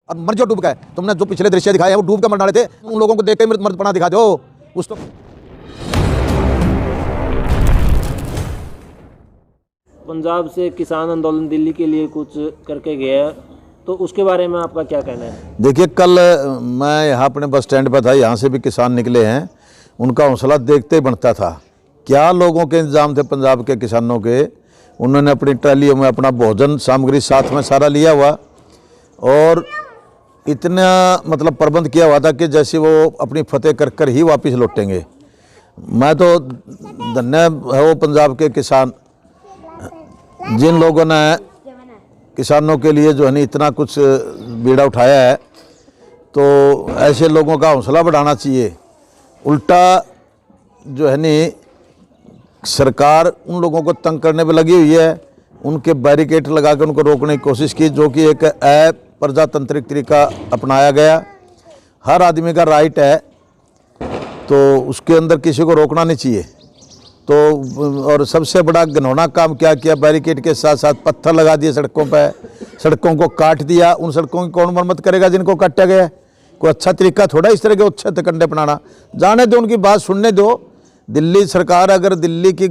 और मर जो डूब गए। तुमने जो पिछले दृश्य दिखाए हैं वो डूब के मर डाले थे, उन लोगों को देख के मर्दपना दिखा दो कुछ तो। पंजाब से किसान आंदोलन दिल्ली के लिए कुछ करके गया, तो उसके बारे में आपका क्या कहना है? देखिए, कल मैं यहाँ अपने बस स्टैंड पर था, यहाँ से भी किसान निकले हैं, उनका हौसला देखते ही बनता था। क्या लोगों के इंतजाम थे पंजाब के किसानों के, उन्होंने अपनी ट्रालियों में अपना भोजन सामग्री साथ में सारा लिया हुआ और इतना मतलब प्रबंध किया हुआ था कि जैसे वो अपनी फतेह कर कर ही वापस लौटेंगे। मैं तो धन्य है वो पंजाब के किसान, जिन लोगों ने किसानों के लिए जो है इतना कुछ बीड़ा उठाया है। तो ऐसे लोगों का हौसला बढ़ाना चाहिए। उल्टा जो है सरकार उन लोगों को तंग करने पे लगी हुई है, उनके बैरिकेड लगा के उनको रोकने की कोशिश की, जो कि एक अप्रजातांत्रिक तरीका अपनाया गया। हर आदमी का राइट है, तो उसके अंदर किसी को रोकना नहीं चाहिए। तो और सबसे बड़ा घिनौना काम क्या किया, बैरिकेड के साथ साथ पत्थर लगा दिए सड़कों पर, सड़कों को काट दिया। उन सड़कों की कौन मरम्मत करेगा जिनको काटा गया है? कोई अच्छा तरीका थोड़ा इस तरह के अच्छे कंडे अपनाना। जाने दो, उनकी बात सुनने दो। दिल्ली सरकार, अगर दिल्ली की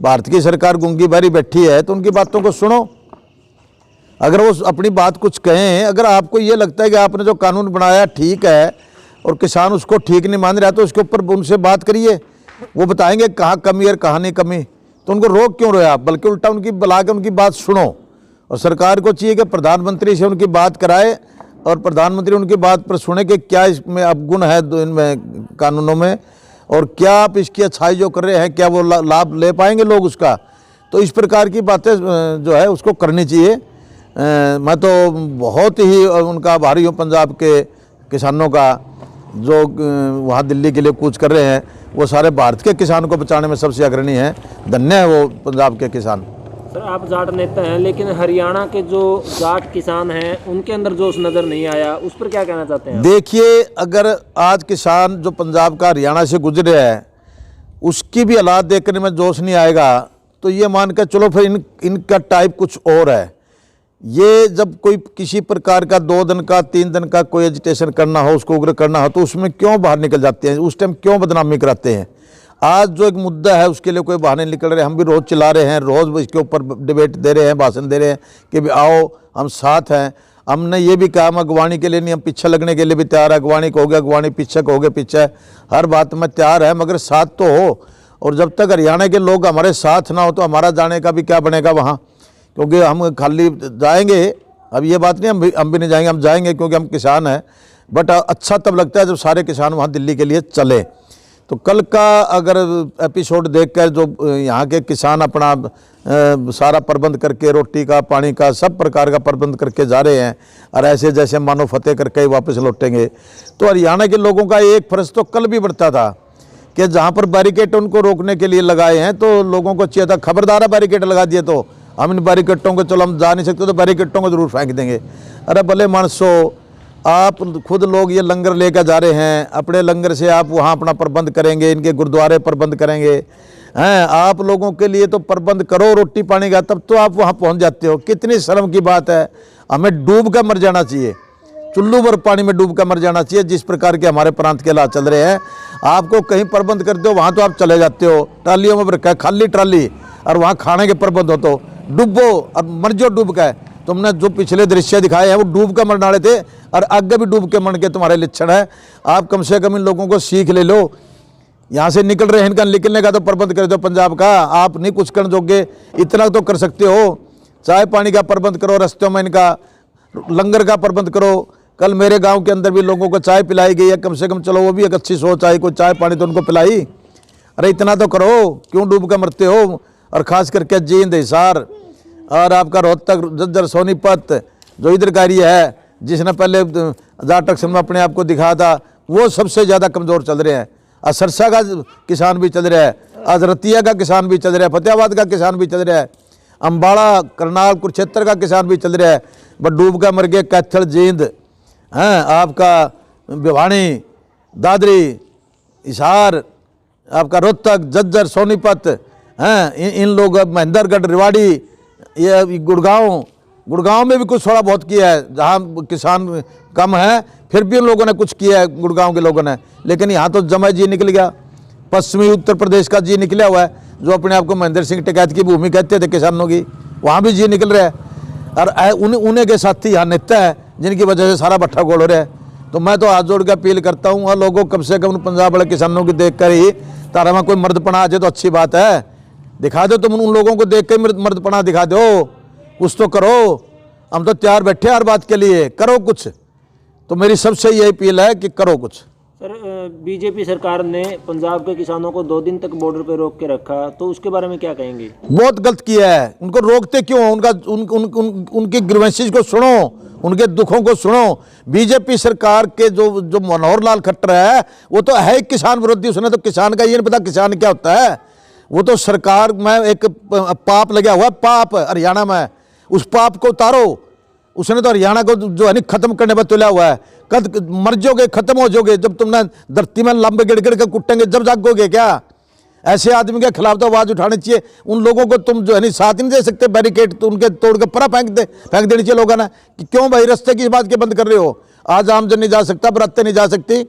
भारत की सरकार गूंगी बारी बैठी है तो उनकी बातों को सुनो। अगर वो अपनी बात कुछ कहें, अगर आपको ये लगता है कि आपने जो कानून बनाया ठीक है और किसान उसको ठीक नहीं मान रहा, तो उसके ऊपर उनसे बात करिए, वो बताएंगे कहाँ कमी और कहाँ नहीं कमी। तो उनको रोक क्यों रहे आप? बल्कि उल्टा उनकी बुला के उनकी बात सुनो। और सरकार को चाहिए कि प्रधानमंत्री से उनकी बात कराए और प्रधानमंत्री उनकी बात पर सुने कि क्या इसमें अवगुण है इनमें कानूनों में, और क्या आप इसकी अच्छाई जो कर रहे हैं क्या वो लाभ ले पाएंगे लोग उसका। तो इस प्रकार की बातें जो है उसको करनी चाहिए। मैं तो बहुत ही उनका आभारी हूँ पंजाब के किसानों का, जो वहाँ दिल्ली के लिए कूच कर रहे हैं। वो सारे भारत के किसान को बचाने में सबसे अग्रणी हैं। धन्य है वो पंजाब के किसान। सर, आप जाट नेता हैं, लेकिन हरियाणा के जो जाट किसान हैं उनके अंदर जोश नज़र नहीं आया, उस पर क्या कहना चाहते हैं? देखिए, अगर आज किसान जो पंजाब का हरियाणा से गुजरे है उसकी भी हालात देखने में जोश नहीं आएगा, तो ये मान कर चलो फिर इनका टाइप कुछ और है। ये जब कोई किसी प्रकार का 2 दिन का 3 दिन का कोई एजिटेशन करना हो, उसको उग्र करना हो, तो उसमें क्यों बाहर निकल जाते हैं? उस टाइम क्यों बदनामी कराते हैं? आज जो एक मुद्दा है उसके लिए कोई बहाने निकल रहे हैं। हम भी रोज़ चिल्ला रहे हैं, रोज़ इसके ऊपर डिबेट दे रहे हैं, भाषण दे रहे हैं कि भी आओ हम साथ हैं। हमने ये भी कहा हम अगवानी के लिए नहीं, हम पीछे लगने के लिए भी तैयार है। अगवानी को हो गया अगवानी, पीछे को हो गया पीछे, हर बात में तैयार है, मगर साथ तो हो। और जब तक हरियाणा के लोग हमारे साथ ना हो तो हमारा जाने का भी क्या बनेगा वहाँ? क्योंकि हम खाली जाएंगे, अब ये बात नहीं हम भी नहीं जाएंगे, हम जाएंगे क्योंकि हम किसान हैं। बट अच्छा तब लगता है जब सारे किसान वहाँ दिल्ली के लिए चले। तो कल का अगर एपिसोड देखकर जो यहाँ के किसान अपना सारा प्रबंध करके, रोटी का पानी का सब प्रकार का प्रबंध करके जा रहे हैं और ऐसे जैसे मानो फतेह करके ही वापस लौटेंगे, तो हरियाणा के लोगों का एक फर्ज तो कल भी बढ़ता था कि जहाँ पर बैरिकेड उनको रोकने के लिए लगाए हैं तो लोगों को चाहिए था खबरदार है, बैरिकेड लगा दिए तो हम इन बैरिकेडों को, चलो हम जा नहीं सकते तो बैरिकेडों को जरूर फेंक देंगे। अरे भले मानसो, आप खुद लोग ये लंगर लेकर जा रहे हैं, अपने लंगर से आप वहाँ अपना प्रबंध करेंगे, इनके गुरुद्वारे प्रबंध करेंगे हैं, आप लोगों के लिए तो प्रबंध करो रोटी पानी का, तब तो आप वहाँ पहुँच जाते हो। कितनी शर्म की बात है। हमें डूब कर मर जाना चाहिए, चुल्लू भर पानी में डूब कर मर जाना चाहिए। जिस प्रकार के हमारे प्रांत के हालात चल रहे हैं, आपको कहीं प्रबंध करते हो वहाँ तो आप चले जाते हो, ट्रालियों में रखा है खाली ट्राली, और वहाँ खाने के प्रबंध हो तो डूबो और मर जो डूब के। तुमने जो पिछले दृश्य दिखाए हैं वो डूब कर मर डाले थे और आगे भी डूब के मर के तुम्हारे लक्षण है। आप कम से कम इन लोगों को सीख ले लो। यहाँ से निकल रहे हैं, इनका निकलने का तो प्रबंध कर दो पंजाब का। आप नहीं कुछ कर दोगे, इतना तो कर सकते हो। चाय पानी का प्रबंध करो, रस्तों में इनका लंगर का प्रबंध करो। कल मेरे गाँव के अंदर भी लोगों को चाय पिलाई गई है, कम से कम चलो वो भी एक अच्छी सोच आई, कोई चाय पानी तो उनको पिलाई। अरे इतना तो करो, क्यों डूब कर मरते हो? और ख़ास करके जींद, हिसार और आपका रोहतक, झज्जर, सोनीपत जो इधर का एरिया है, जिसने पहले जाट में अपने आप को दिखाया था, वो सबसे ज़्यादा कमज़ोर चल रहे हैं। आज सरसा का किसान भी चल रहा है, आज रतिया का किसान भी चल रहा है, फतेहाबाद का किसान भी चल रहा है, अम्बाड़ा, करनाल, कुरुक्षेत्र का किसान भी चल रहा है। बट डूब का मर गए कैथल, जींद हैं, आपका भिवानी, दादरी, हिसार, आपका रोहतक, झज्जर, सोनीपत हैं, इन लोग महेंद्रगढ़, रेवाड़ी, ये गुड़गांव, गुड़गांव में भी कुछ थोड़ा बहुत किया है, जहाँ किसान कम है फिर भी उन लोगों ने कुछ किया है गुड़गांव के लोगों ने। लेकिन यहाँ तो जमा जी निकल गया, पश्चिमी उत्तर प्रदेश का जी निकला हुआ है, जो अपने आप को महेंद्र सिंह टिकैत की भूमि कहते थे किसानों की, वहाँ भी जी निकल रहा है। और उन्हीं के साथी यहाँ नेता है जिनकी वजह से सारा भट्ठा गोल हो रहा है। तो मैं तो हाथ जोड़ के अपील करता हूँ, और लोगों कम से कम पंजाब वाले किसानों की देख कर ही तारा में कोई मर्दपना आ जाए तो अच्छी बात है, दिखा दो तुम उन लोगों को देख कर मर्दपना दिखा दो, कुछ तो करो। हम तो तैयार बैठे हर बात के लिए, करो कुछ। तो मेरी सबसे यही अपील है कि करो कुछ। सर, बीजेपी सरकार ने पंजाब के किसानों को 2 दिन तक बॉर्डर पे रोक के रखा, तो उसके बारे में क्या कहेंगे? बहुत गलत किया है। उनको रोकते क्यों? उनकी ग्रीवेंसेस को सुनो, उनके दुखों को सुनो। बीजेपी सरकार के जो मनोहर लाल खट्टर है वो तो है किसान विरोधी। उसने तो किसान का ये नहीं पता किसान क्या होता है। वो तो सरकार में एक पाप लगा हुआ है, पाप हरियाणा में, उस पाप को उतारो। उसने तो हरियाणा को जो है खत्म करने पर तुला हुआ है। कद मर जाओगे, खत्म हो जाओगे, जब तुमने धरती में लंबे गिड़ गिड़ के कुटेंगे जब जागोगे क्या? ऐसे आदमी के खिलाफ तो आवाज उठानी चाहिए। उन लोगों को तुम जो है साथ नहीं दे सकते, बैरिकेड तो उनके तोड़ के परा फेंक देनी चाहिए लोगों ने कि क्यों भाई रास्ते की बात के बंद कर रहे हो? आज आमजन नहीं जा सकता, बरातें नहीं जा सकती।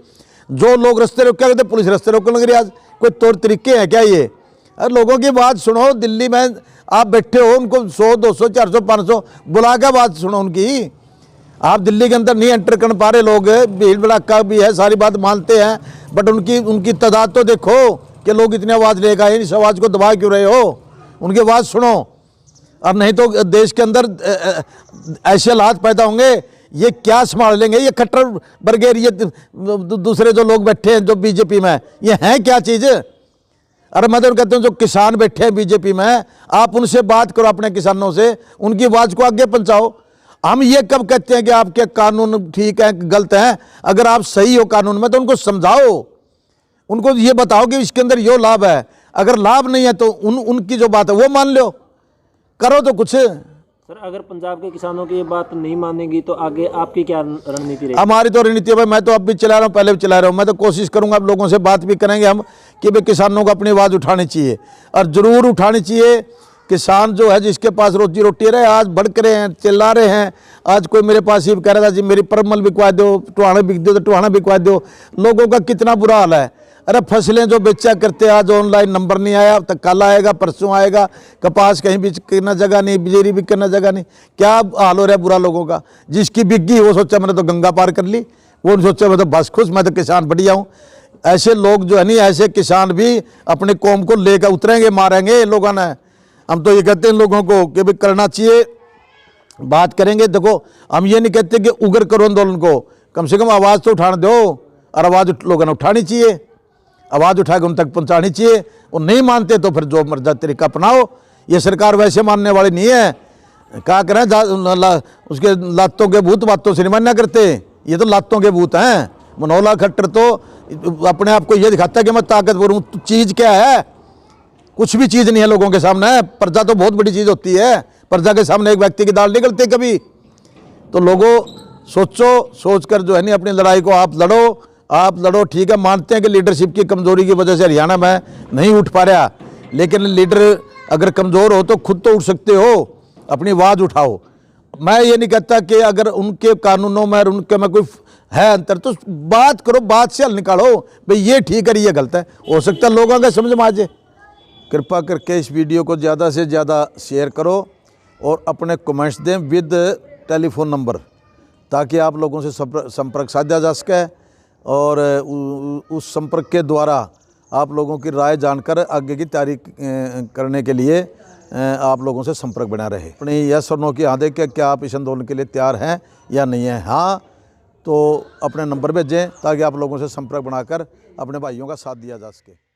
जो लोग रास्ते रोक, क्या कहते पुलिस रास्ते रोकने लग रही। आज कोई तौर तरीके हैं क्या ये? अरे लोगों की बात सुनो। दिल्ली में आप बैठे हो, उनको 100, 200, 400, 500 बुला के बात सुनो उनकी। आप दिल्ली के अंदर नहीं एंटर कर पा रहे, लोग भीड़ भड़ाका भी है, सारी बात मानते हैं, बट उनकी तादाद तो देखो कि लोग इतनी आवाज़ लेकर आए। इस आवाज़ को दबा क्यों रहे हो? उनकी आवाज़ सुनो। और नहीं तो देश के अंदर ऐसे हालात पैदा होंगे, ये क्या संभाल लेंगे? ये कट्टर बरगेर, ये दूसरे जो लोग बैठे हैं जो बीजेपी में, ये हैं क्या चीज़? अरे मैं तो कहता हूँ जो किसान बैठे हैं बीजेपी में, आप उनसे बात करो, अपने किसानों से, उनकी आवाज़ को आगे पहुँचाओ। हम ये कब कहते हैं कि आपके कानून ठीक है गलत है? अगर आप सही हो कानून में तो उनको समझाओ, उनको ये बताओ कि इसके अंदर यो लाभ है। अगर लाभ नहीं है तो उनकी जो बात है वो मान लो, करो तो कुछ। सर, अगर पंजाब के किसानों की ये बात नहीं मानेगी तो आगे आपकी क्या रणनीति रहेगी? हमारी तो रणनीति है भाई, मैं तो अब भी चला रहा हूँ, पहले भी चला रहा हूँ। मैं तो कोशिश करूंगा, आप लोगों से बात भी करेंगे हम कि भाई किसानों को अपनी आवाज़ उठानी चाहिए, और ज़रूर उठानी चाहिए। किसान जो है जिसके पास रोजी रोटी रहे, आज भड़क रहे हैं, चिल्ला रहे हैं। आज कोई मेरे पास ही कह रहा था जी मेरी परमल बिकवा दो, टुहाना बिक दो तो टुहाना बिकवा दो। लोगों का कितना बुरा हाल है। अरे फसलें जो बेचा करते, आज ऑनलाइन नंबर नहीं आया, अब तक कल आएगा, परसों आएगा। कपास कहीं बिकना जगह नहीं, बिजली बिकना जगह नहीं। क्या हाल हो रहा है बुरा लोगों का? जिसकी बिक गई वो सोचा मैंने तो गंगा पार कर ली, वो सोचा मैं तो बस खुश, मैं तो किसान बढ़िया हूँ। ऐसे लोग जो है नहीं, ऐसे किसान भी अपने कौम को लेकर उतरेंगे, मारेंगे लोगों ने। हम तो ये कहते हैं लोगों को कि भाई करना चाहिए, बात करेंगे। देखो हम ये नहीं कहते कि उग्र करो आंदोलन को, कम से कम आवाज़ तो उठाने दो, और आवाज़ लोगों ने उठानी चाहिए, आवाज़ उठा के उन तक पहुंचानी चाहिए। वो नहीं मानते तो फिर जो मर्जा तरीका अपनाओ। ये सरकार वैसे मानने वाली नहीं है। क्या करें, उसके लातों के भूत बातों से नहीं मान्या करते, ये तो लातों के भूत हैं। मनोहर लाल खट्टर तो अपने आप को ये दिखाता है कि मैं ताकतवर हूँ। चीज़ क्या है? कुछ भी चीज़ नहीं है लोगों के सामने। प्रजा तो बहुत बड़ी चीज़ होती है, प्रजा के सामने एक व्यक्ति की दाल निकलती कभी। तो लोगों सोचो, सोचकर जो है नहीं अपनी लड़ाई को आप लड़ो। ठीक है, मानते हैं कि लीडरशिप की कमजोरी की वजह से हरियाणा में नहीं उठ पा रहा, लेकिन लीडर अगर कमज़ोर हो तो खुद तो उठ सकते हो, अपनी आवाज़ उठाओ। मैं ये नहीं कहता कि अगर उनके कानूनों में और उनके में कोई है अंतर तो बात करो, बात से हल निकालो, भाई ये ठीक है ये गलत है। हो सकता है लोगों का समझ में आ जाए। कृपा करके इस वीडियो को ज़्यादा से ज़्यादा शेयर करो और अपने कमेंट्स दें विद टेलीफोन नंबर, ताकि आप लोगों से संपर्क साधा जा सके, और उस संपर्क के द्वारा आप लोगों की राय जानकर आगे की तैयारी करने के लिए आप लोगों से संपर्क बना रहे। अपनी यस और नो की हाँ देख के क्या आप इस आंदोलन के लिए तैयार हैं या नहीं हैं। हाँ तो अपने नंबर भेजें ताकि आप लोगों से संपर्क बनाकर अपने भाइयों का साथ दिया जा सके।